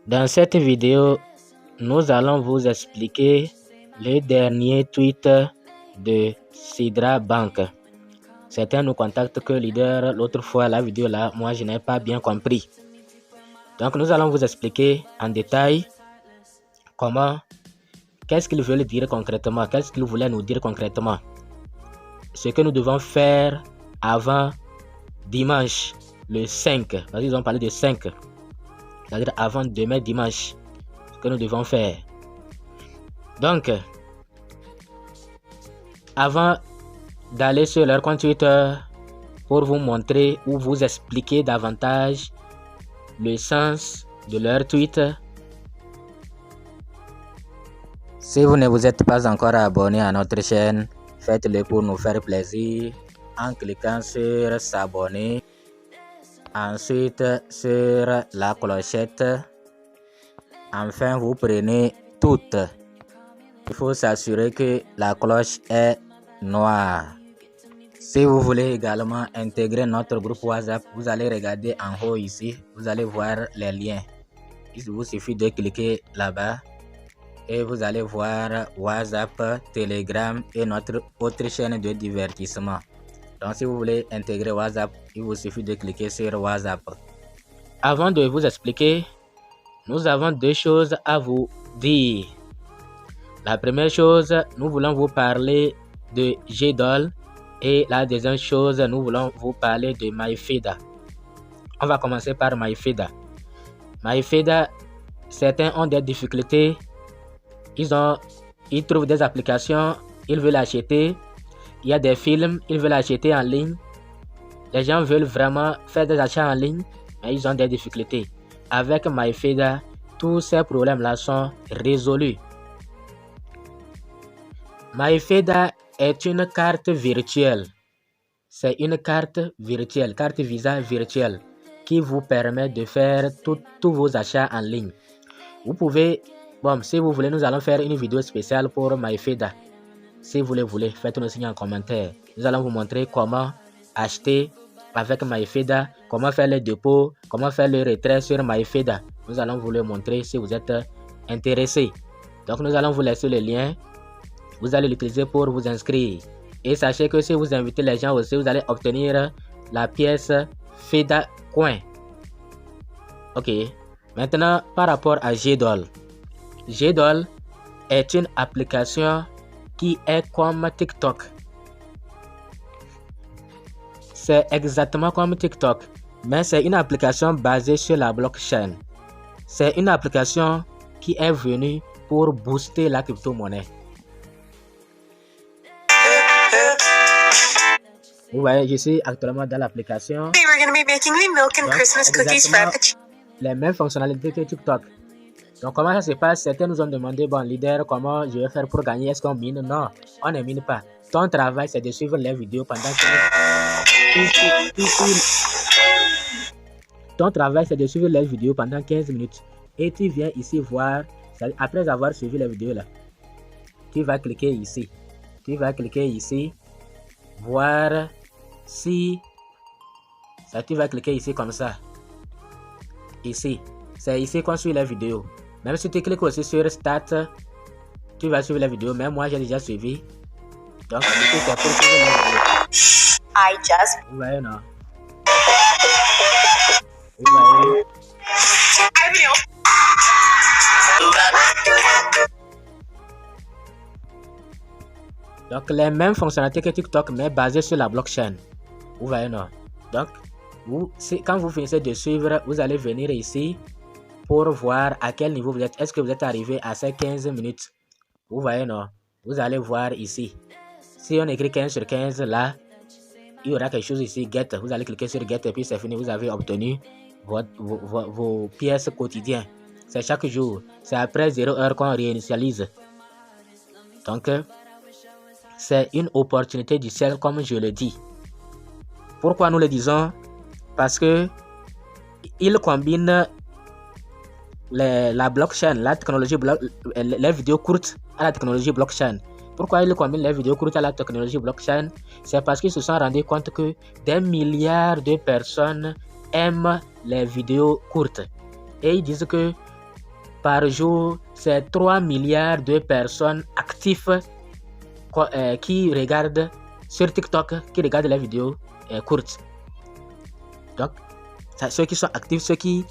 Dans cette vidéo, nous allons vous expliquer le dernier tweet de Sidra Bank. Certains nous contactent que leader, l'autre fois la vidéo là, moi je n'ai pas bien compris. Donc nous allons vous expliquer en détail qu'est-ce qu'ils veulent dire concrètement, qu'est-ce qu'ils voulaient nous dire concrètement. Ce que nous devons faire avant dimanche, le 5, parce qu'ils ont parlé de 5, c'est-à-dire avant demain dimanche, ce que nous devons faire. Donc, avant d'aller sur leur compte Twitter pour vous montrer ou vous expliquer davantage le sens de leur tweet, si vous ne vous êtes pas encore abonné à notre chaîne, faites-le pour nous faire plaisir en cliquant sur s'abonner, ensuite sur la clochette, enfin vous prenez toutes. Il faut s'assurer que la cloche est noire. Si vous voulez également intégrer notre groupe WhatsApp, vous allez regarder en haut ici, vous allez voir les liens. Il vous suffit de cliquer là-bas et vous allez voir WhatsApp, Telegram et notre autre chaîne de divertissement. Donc si vous voulez intégrer WhatsApp, il vous suffit de cliquer sur WhatsApp. Avant de vous expliquer, nous avons deux choses à vous dire. La première chose, nous voulons vous parler de G-Doll et la deuxième chose, nous voulons vous parler de MyFeda. On va commencer par MyFeda. MyFeda, certains ont des difficultés. Ils trouvent des applications, ils veulent acheter. Il y a des films, ils veulent acheter en ligne. Les gens veulent vraiment faire des achats en ligne, mais ils ont des difficultés. Avec MyFeda, tous ces problèmes-là sont résolus. MyFeda est une carte virtuelle. C'est une carte virtuelle, carte Visa virtuelle, qui vous permet de faire tous vos achats en ligne. Vous pouvez, si vous voulez, nous allons faire une vidéo spéciale pour MyFeda. Si vous le voulez, faites-nous signe en commentaire. Nous allons vous montrer comment acheter avec MyFeda, comment faire le dépôt, comment faire le retrait sur MyFeda. Nous allons vous le montrer si vous êtes intéressé. Donc nous allons vous laisser le lien. Vous allez l'utiliser pour vous inscrire. Et sachez que si vous invitez les gens aussi, vous allez obtenir la pièce Feda Coin. Ok. Maintenant, par rapport à G-Doll. G-Doll est une application qui est comme TikTok. C'est exactement comme TikTok, mais c'est une application basée sur la blockchain. C'est une application qui est venue pour booster la crypto-monnaie. Vous voyez, je suis actuellement dans l'application. Donc, les mêmes fonctionnalités que TikTok. Donc, comment ça se passe? Certains nous ont demandé, leader, comment je vais faire pour gagner? Est-ce qu'on mine? Non, on ne mine pas. Ton travail, c'est de suivre les vidéos pendant 15 Ton travail, c'est de suivre les vidéos pendant 15 minutes. Et tu viens ici voir, après avoir suivi les vidéos là, tu vas cliquer ici. Tu vas cliquer ici, voir si... tu vas cliquer ici comme ça. Ici. C'est ici qu'on suit les vidéos. Même si tu cliques aussi sur Start, tu vas suivre la vidéo. Même moi, j'ai déjà suivi. Donc, ici, c'est pour suivre la vidéo. Vous voyez, non? Vous voyez? Donc, les mêmes fonctionnalités que TikTok, mais basées sur la blockchain. Vous voyez, non? Donc, quand vous finissez de suivre, vous allez venir ici pour voir à quel niveau vous êtes. Est-ce que vous êtes arrivé à ces 15 minutes? Vous voyez, non? Vous allez voir ici. Si on écrit 15 sur 15, là, il y aura quelque chose ici, Get. Vous allez cliquer sur Get et puis c'est fini. Vous avez obtenu vos pièces quotidiennes. C'est chaque jour. C'est après 0 heure qu'on réinitialise. Donc, c'est une opportunité du ciel, comme je le dis. Pourquoi nous le disons? Parce que il combine la blockchain, la technologie les vidéos courtes à la technologie blockchain. Pourquoi ils combinent les vidéos courtes à la technologie blockchain? C'est parce qu'ils se sont rendus compte que des milliards de personnes aiment les vidéos courtes. Et ils disent que par jour, c'est 3 milliards de personnes actives qui regardent sur TikTok, qui regardent les vidéos courtes. Donc, ceux qui sont actifs, ceux qui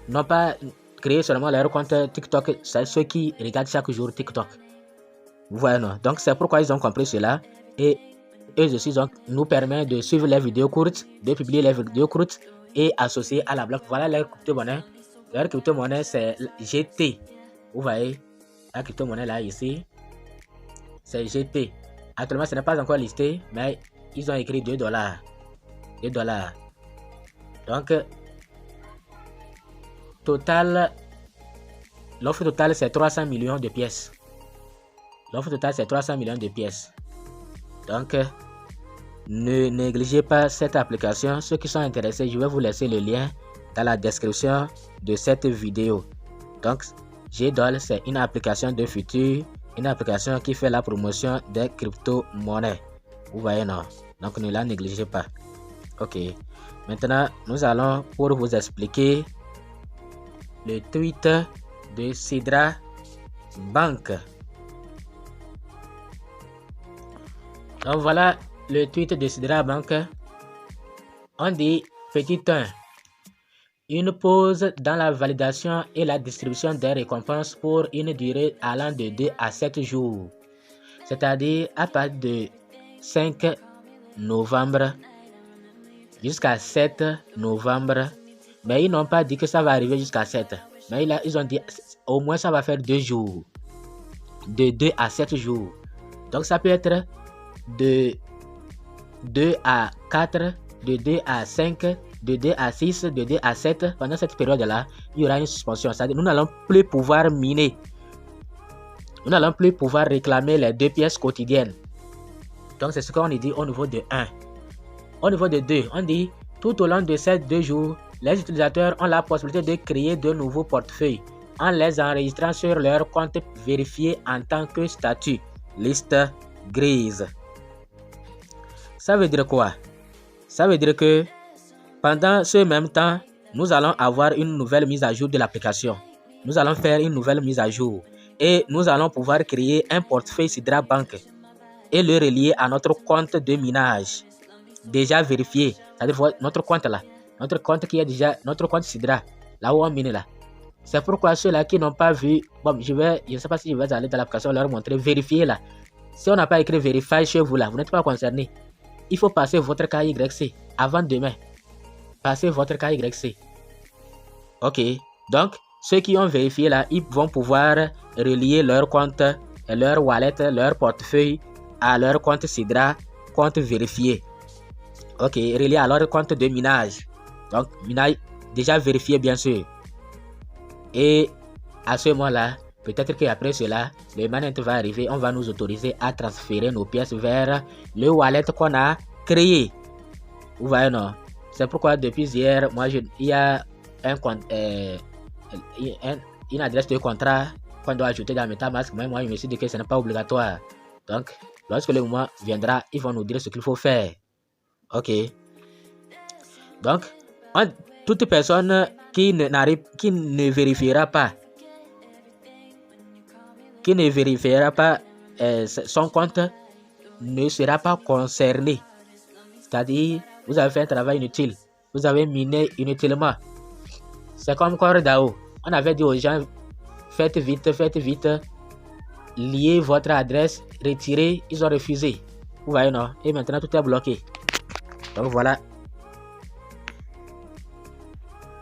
n'ont pas créé seulement leur compte TikTok, c'est ceux qui regardent chaque jour TikTok. Vous voyez, non? Donc, c'est pourquoi ils ont compris cela. Et eux aussi nous permettent de suivre les vidéos courtes, de publier les vidéos courtes et associer à la bloc. Voilà leur crypto-monnaie. Leur crypto-monnaie, c'est GT. Vous voyez, la crypto-monnaie là, ici, c'est GT. Actuellement, ce n'est pas encore listé, mais ils ont écrit $2. $2. Donc, l'offre totale, c'est 300 millions de pièces. L'offre totale, c'est 300 millions de pièces. Donc, ne négligez pas cette application. Ceux qui sont intéressés, je vais vous laisser le lien dans la description de cette vidéo. Donc, GDOL, c'est une application de futur, une application qui fait la promotion des crypto-monnaies. Vous voyez, non? Donc, ne la négligez pas. Ok. Maintenant, nous allons pour vous expliquer le tweet de Sidra Bank. Donc, voilà le tweet de Sidra Bank. On dit petit 1. Une pause dans la validation et la distribution des récompenses pour une durée allant de 2 à 7 jours. C'est-à-dire à partir de 5 novembre jusqu'à 7 novembre. Mais ils n'ont pas dit que ça va arriver jusqu'à 7. Mais ils ont dit au moins ça va faire 2 jours. De 2 à 7 jours. Donc ça peut être de 2 à 4, de 2 à 5, de 2 à 6, de 2 à 7. Pendant cette période-là, il y aura une suspension. C'est-à-dire nous n'allons plus pouvoir miner. Nous n'allons plus pouvoir réclamer les 2 pièces quotidiennes. Donc c'est ce qu'on dit au niveau de 1. Au niveau de 2, on dit tout au long de ces 2 jours, les utilisateurs ont la possibilité de créer de nouveaux portefeuilles en les enregistrant sur leur compte vérifié en tant que statut liste grise. Ça veut dire quoi? Ça veut dire que pendant ce même temps, nous allons avoir une nouvelle mise à jour de l'application. Nous allons faire une nouvelle mise à jour et nous allons pouvoir créer un portefeuille Sidra Bank et le relier à notre compte de minage déjà vérifié. C'est-à-dire notre compte là, notre compte qui est déjà notre compte Sidra, là où on mine là. C'est pourquoi ceux-là qui n'ont pas vu, bon, je ne sais pas si je vais aller dans l'application leur montrer, vérifier là. Si on n'a pas écrit vérifier chez vous là, vous n'êtes pas concerné. Il faut passer votre KYC avant demain. Passez votre KYC. Ok. Donc, ceux qui ont vérifié là, ils vont pouvoir relier leur compte, leur wallet, leur portefeuille à leur compte Sidra, compte vérifié. Ok. Relié à leur compte de minage. Donc, minage déjà vérifié bien sûr. Et à ce moment-là, peut-être qu'après cela, le management va arriver, on va nous autoriser à transférer nos pièces vers le wallet qu'on a créé. Vous voyez, non? C'est pourquoi depuis hier, moi, il y a une adresse de contrat qu'on doit ajouter dans MetaMask. Mais moi, je me suis dit que ce n'est pas obligatoire. Donc, lorsque le moment viendra, ils vont nous dire ce qu'il faut faire. Ok. Donc, toute personne qui ne vérifiera pas son compte ne sera pas concerné. C'est-à-dire, vous avez fait un travail inutile. Vous avez miné inutilement. C'est comme CoreDAO. On avait dit aux gens, faites vite. Liez votre adresse, retirez. Ils ont refusé. Vous voyez, non? Et maintenant, tout est bloqué. Donc, voilà.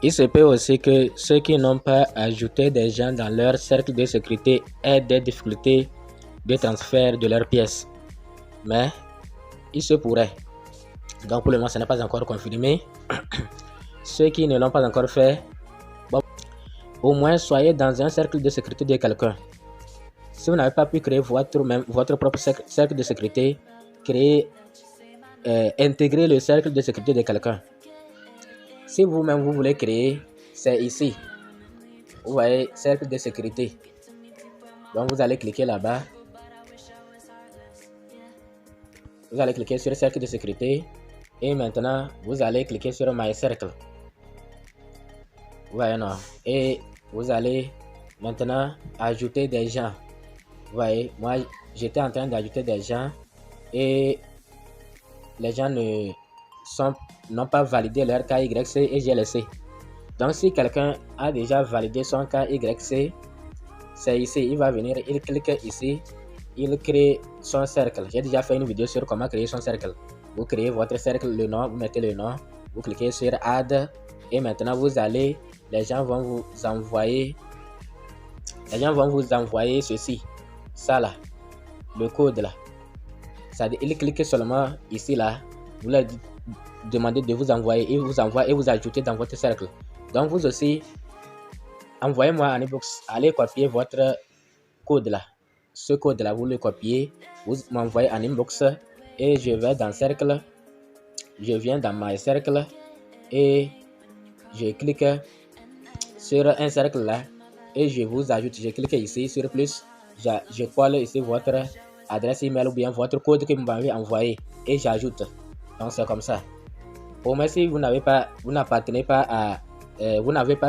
Il se peut aussi que ceux qui n'ont pas ajouté des gens dans leur cercle de sécurité aient des difficultés de transfert de leurs pièces. Mais il se pourrait. Donc pour le moment, ce n'est pas encore confirmé. Ceux qui ne l'ont pas encore fait, bon, au moins soyez dans un cercle de sécurité de quelqu'un. Si vous n'avez pas pu créer votre propre cercle de sécurité, intégrer le cercle de sécurité de quelqu'un. Si vous-même vous voulez créer, c'est ici. Vous voyez, cercle de sécurité. Donc vous allez cliquer là-bas. Vous allez cliquer sur cercle de sécurité. Et maintenant, vous allez cliquer sur My Circle. Vous voyez, non? Et vous allez Maintenant, ajouter des gens. Vous voyez, moi, j'étais en train d'ajouter des gens et les gens n'ont pas validé leur KYC et j'ai laissé. Donc, si quelqu'un a déjà validé son KYC, c'est ici, il va venir, il clique ici, il crée son cercle. J'ai déjà fait une vidéo sur comment créer son cercle. Vous créez votre cercle, le nom, vous mettez le nom, vous cliquez sur Add et maintenant vous allez, les gens vont vous envoyer ceci, ça là, le code là. Il clique seulement ici là, vous leur demandez de vous envoyer, il vous envoie et vous ajoutez dans votre cercle. Donc vous aussi, envoyez-moi en inbox, allez copier votre code là. Ce code là, vous le copiez, vous m'envoyez en inbox et je vais dans cercle, je viens dans my cercle et je clique sur un cercle là et je vous ajoute, je clique ici sur plus, je colle ici votre adresse email ou bien votre code que vous m'avez envoyé et j'ajoute. Donc c'est comme ça. Au moins si vous n'avez pas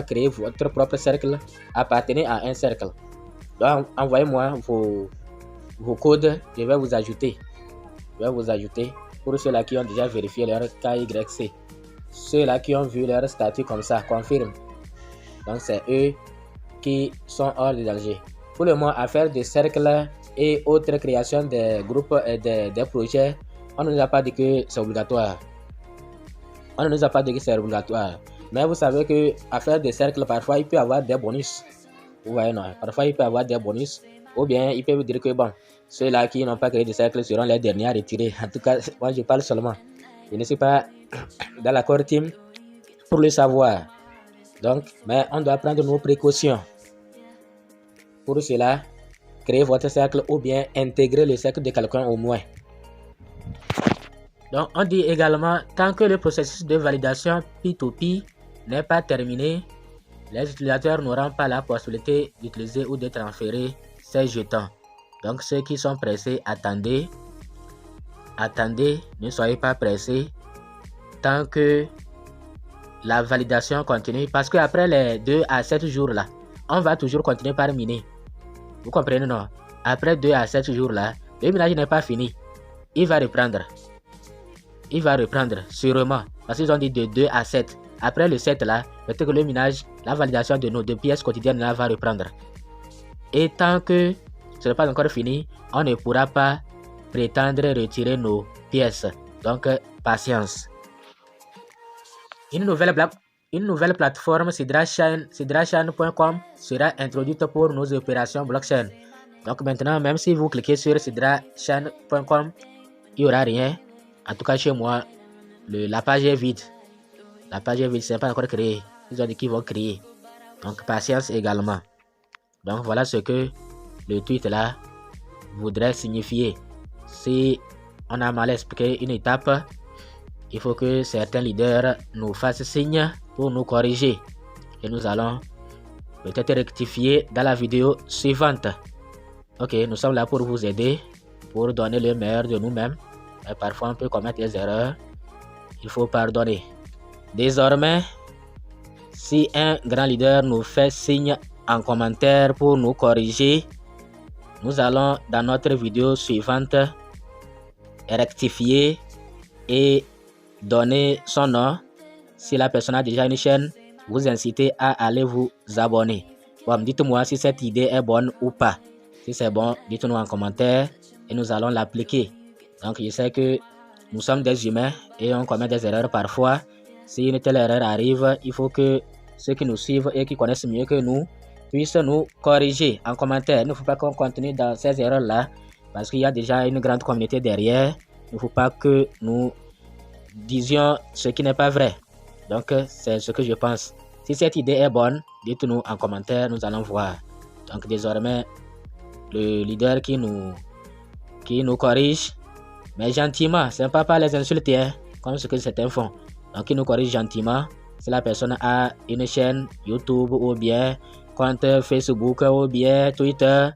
créé votre propre cercle, appartenez à un cercle. Donc envoyez-moi vos codes, je vais vous ajouter. Pour ceux-là qui ont déjà vérifié leur KYC. Ceux-là qui ont vu leur statut comme ça, confirme. Donc c'est eux qui sont hors de danger. Pour le moment, à faire des cercles et autres créations de groupes et des projets, on ne nous a pas dit que c'est obligatoire. Mais vous savez que à faire des cercles, parfois il peut y avoir des bonus. Vous voyez, non? Parfois il peut y avoir des bonus. Ou bien il peut vous dire que bon, ceux-là qui n'ont pas créé de cercle seront les derniers à retirer. En tout cas, moi je parle seulement. Je ne suis pas dans la core team pour le savoir. Donc, mais on doit prendre nos précautions. Pour cela, créez votre cercle ou bien intégrer le cercle de quelqu'un au moins. Donc, on dit également, tant que le processus de validation P2P n'est pas terminé, les utilisateurs n'auront pas la possibilité d'utiliser ou de transférer ces jetons. Donc, ceux qui sont pressés, attendez, ne soyez pas pressés tant que la validation continue. Parce qu'après les 2 à 7 jours là, on va toujours continuer par miner. Vous comprenez, non? Après 2 à 7 jours là, le minage n'est pas fini. Il va reprendre sûrement. Parce qu'ils ont dit de 2 à 7. Après le 7 là, peut-être que le minage, la validation de nos 2 pièces quotidiennes là va reprendre. Et tant que ce n'est pas encore fini, on ne pourra pas prétendre retirer nos pièces. Donc, patience. Une nouvelle plateforme sidrachain.com sera introduite pour nos opérations blockchain. Donc maintenant, même si vous cliquez sur sidrachain.com, il n'y aura rien. En tout cas, chez moi, la page est vide. La page est vide, ce n'est pas encore créé. Ils ont dit qu'ils vont créer. Donc patience également. Donc voilà ce que le tweet là voudrait signifier. Si on a mal expliqué une étape, il faut que certains leaders nous fassent signe pour nous corriger. Et nous allons peut-être rectifier dans la vidéo suivante. Ok, nous sommes là pour vous aider, pour donner le meilleur de nous-mêmes. Mais parfois on peut commettre des erreurs. Il faut pardonner. Désormais, si un grand leader nous fait signe en commentaire pour nous corriger, nous allons dans notre vidéo suivante rectifier et donner son nom. Si la personne a déjà une chaîne, vous incitez à aller vous abonner. Bon, dites-moi si cette idée est bonne ou pas. Si c'est bon, dites-nous en commentaire et nous allons l'appliquer. Donc je sais que nous sommes des humains et on commet des erreurs parfois. Si une telle erreur arrive, il faut que ceux qui nous suivent et qui connaissent mieux que nous puissent nous corriger en commentaire. Il ne faut pas qu'on continue dans ces erreurs-là parce qu'il y a déjà une grande communauté derrière. Il ne faut pas que nous disions ce qui n'est pas vrai. Donc c'est ce que je pense. Si cette idée est bonne, dites-nous en commentaire, nous allons voir. Donc désormais, le leader qui nous corrige, mais gentiment, c'est pas les insulter, hein, comme ce que certains font. Donc il nous corrige gentiment. Si la personne a une chaîne YouTube ou bien compte Facebook ou bien Twitter,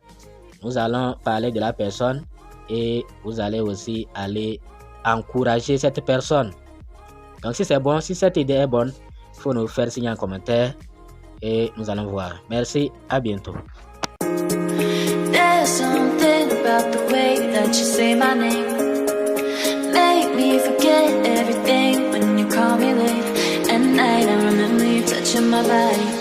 nous allons parler de la personne et vous allez aussi aller encourager cette personne. Donc si c'est bon, si cette idée est bonne, il faut nous faire signe en commentaire et nous allons voir. Merci, à bientôt. There's something about the way that you say my name, make me forget everything when you call me late at night. I remember you touching my body.